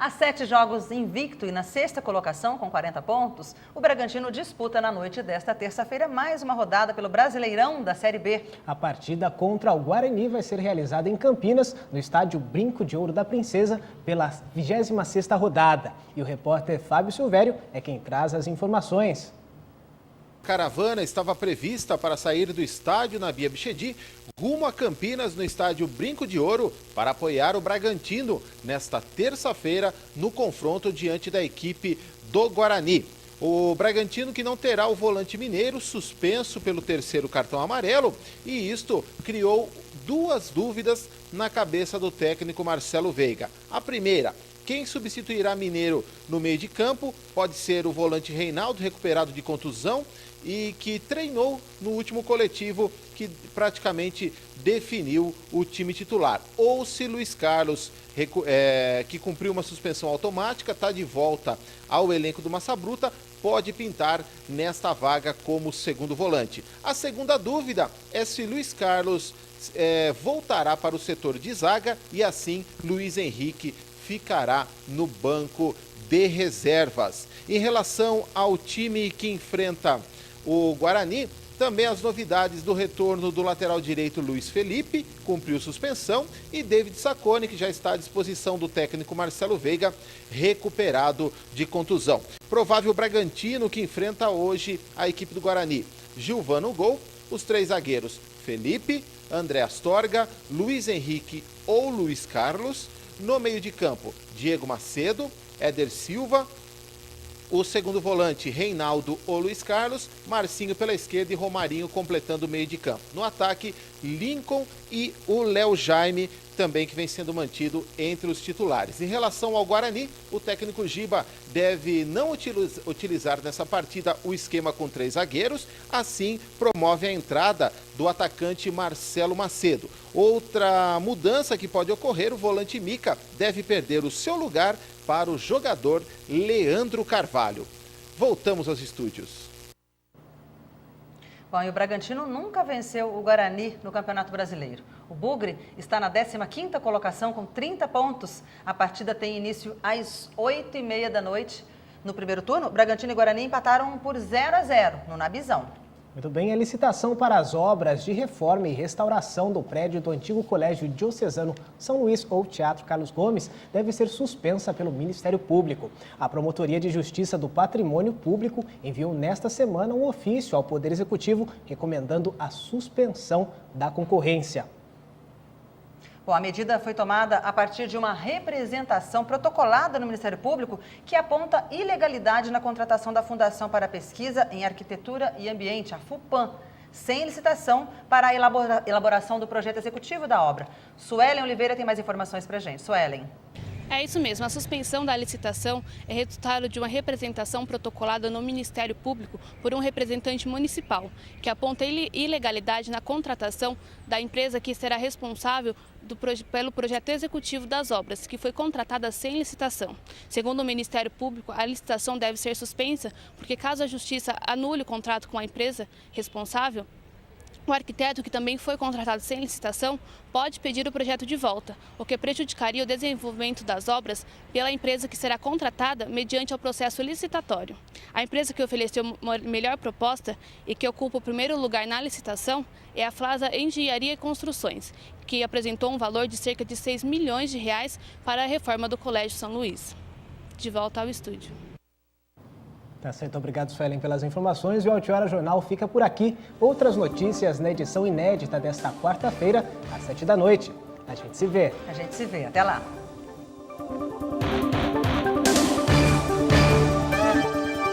Há 7 jogos invicto e na sexta colocação com 40 pontos, o Bragantino disputa na noite desta terça-feira mais uma rodada pelo Brasileirão da Série B. A partida contra o Guarani vai ser realizada em Campinas, no estádio Brinco de Ouro da Princesa, pela 26ª rodada. E o repórter Fábio Silvério é quem traz as informações. A caravana estava prevista para sair do estádio Nabia Bichedi rumo a Campinas no estádio Brinco de Ouro para apoiar o Bragantino nesta terça-feira no confronto diante da equipe do Guarani. O Bragantino que não terá o volante mineiro suspenso pelo 3º cartão amarelo e isto criou 2 dúvidas na cabeça do técnico Marcelo Veiga. A primeira: quem substituirá Mineiro no meio de campo? Pode ser o volante Reinaldo, recuperado de contusão e que treinou no último coletivo que praticamente definiu o time titular. Ou se Luiz Carlos, que cumpriu uma suspensão automática, está de volta ao elenco do Massa Bruta, pode pintar nesta vaga como segundo volante. A segunda dúvida é se Luiz Carlos voltará para o setor de zaga e assim Luiz Henrique ficará no banco de reservas. Em relação ao time que enfrenta o Guarani, também as novidades do retorno do lateral direito Luiz Felipe, cumpriu suspensão, e David Sacconi, que já está à disposição do técnico Marcelo Veiga, recuperado de contusão. Provável Bragantino que enfrenta hoje a equipe do Guarani: Gilvan no gol, os 3 zagueiros Felipe, André Astorga, Luiz Henrique ou Luiz Carlos. No meio de campo, Diego Macedo, Éder Silva, o segundo volante, Reinaldo ou Luiz Carlos, Marcinho pela esquerda e Romarinho completando o meio de campo. No ataque, Lincoln e o Léo Jaime, também que vem sendo mantido entre os titulares. Em relação ao Guarani, o técnico Giba deve não utilizar nessa partida o esquema com 3 zagueiros, assim promove a entrada do atacante Marcelo Macedo. Outra mudança que pode ocorrer: o volante Mica deve perder o seu lugar para o jogador Leandro Carvalho. Voltamos aos estúdios. Bom, e o Bragantino nunca venceu o Guarani no Campeonato Brasileiro. O Bugre está na 15ª colocação com 30 pontos. A partida tem início às 8h30 da noite. No primeiro turno, Bragantino e Guarani empataram por 0-0 no Nabizão. Muito bem, a licitação para as obras de reforma e restauração do prédio do antigo Colégio Diocesano São Luís ou Teatro Carlos Gomes deve ser suspensa pelo Ministério Público. A Promotoria de Justiça do Patrimônio Público enviou nesta semana um ofício ao Poder Executivo recomendando a suspensão da concorrência. Bom, a medida foi tomada a partir de uma representação protocolada no Ministério Público que aponta ilegalidade na contratação da Fundação para Pesquisa em Arquitetura e Ambiente, a FUPAM, sem licitação para a elaboração do projeto executivo da obra. Suelen Oliveira tem mais informações para a gente. Suelen. É isso mesmo, a suspensão da licitação é resultado de uma representação protocolada no Ministério Público por um representante municipal, que aponta ilegalidade na contratação da empresa que será responsável pelo projeto executivo das obras, que foi contratada sem licitação. Segundo o Ministério Público, a licitação deve ser suspensa porque, caso a Justiça anule o contrato com a empresa responsável, o arquiteto, que também foi contratado sem licitação, pode pedir o projeto de volta, o que prejudicaria o desenvolvimento das obras pela empresa que será contratada mediante o processo licitatório. A empresa que ofereceu uma melhor proposta e que ocupa o primeiro lugar na licitação é a Flasa Engenharia e Construções, que apresentou um valor de cerca de 6 milhões de reais para a reforma do Colégio São Luís. De volta ao estúdio. Tá certo, obrigado, Suelen, pelas informações. E o Altiora Jornal fica por aqui. Outras notícias na edição inédita desta quarta-feira, às 7 da noite. A gente se vê. A gente se vê. Até lá.